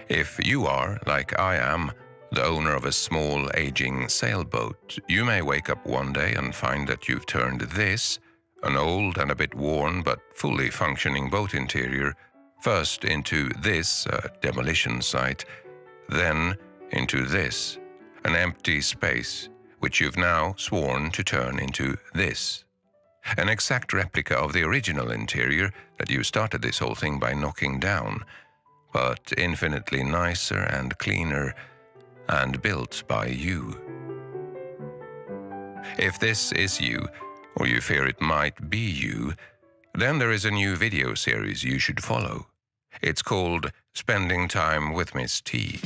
If you are, like I am, the owner of a small, aging sailboat, you may wake up one day and find that you've turned this, an old and a bit worn but fully functioning boat interior, first into this, a demolition site, then into this, an empty space, which you've now sworn to turn into this. An exact replica of the original interior that you started this whole thing by knocking down, but infinitely nicer and cleaner and built by you. If this is you, or you fear it might be you, then there is a new video series you should follow. It's called Spending Time with Miss T.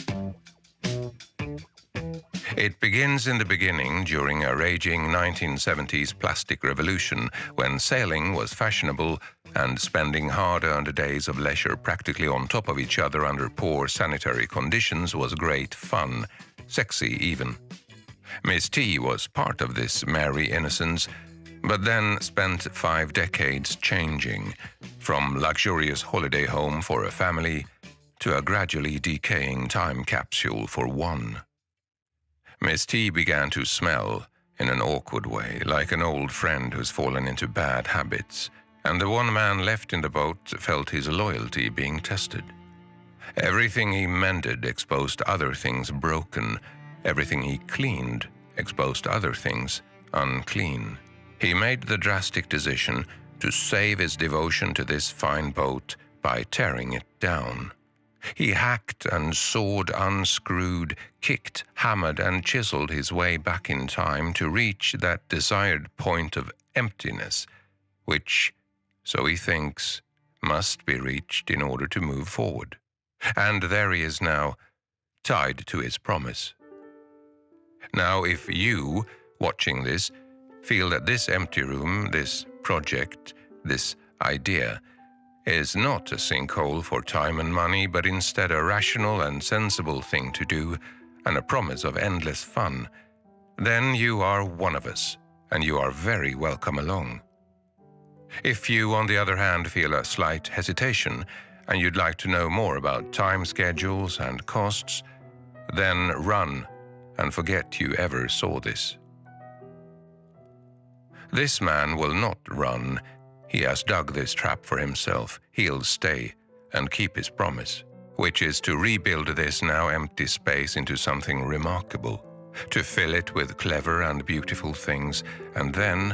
It begins in the beginning during a raging 1970s plastic revolution when sailing was fashionable and spending hard-earned days of leisure practically on top of each other under poor sanitary conditions was great fun, sexy even. Miss T was part of this merry innocence, but then spent 5 decades changing, from luxurious holiday home for a family to a gradually decaying time capsule for one. Miss T began to smell, in an awkward way, like an old friend who's fallen into bad habits, and the one man left in the boat felt his loyalty being tested. Everything he mended exposed other things broken. Everything he cleaned exposed other things unclean. He made the drastic decision to save his devotion to this fine boat by tearing it down. He hacked and sawed, unscrewed, kicked, hammered, and chiseled his way back in time to reach that desired point of emptiness, which, so he thinks, must be reached in order to move forward. And there he is now, tied to his promise. Now, if you, watching this, feel that this empty room, this project, this idea, is not a sinkhole for time and money, but instead a rational and sensible thing to do, and a promise of endless fun, then you are one of us, and you are very welcome along. If you, on the other hand, feel a slight hesitation, and you'd like to know more about time schedules and costs, then run and forget you ever saw this. This man will not run. He has dug this trap for himself. He'll stay and keep his promise, which is to rebuild this now empty space into something remarkable, to fill it with clever and beautiful things, and then,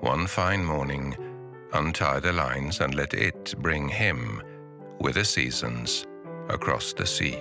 one fine morning, untie the lines and let it bring him, with the seasons, across the sea.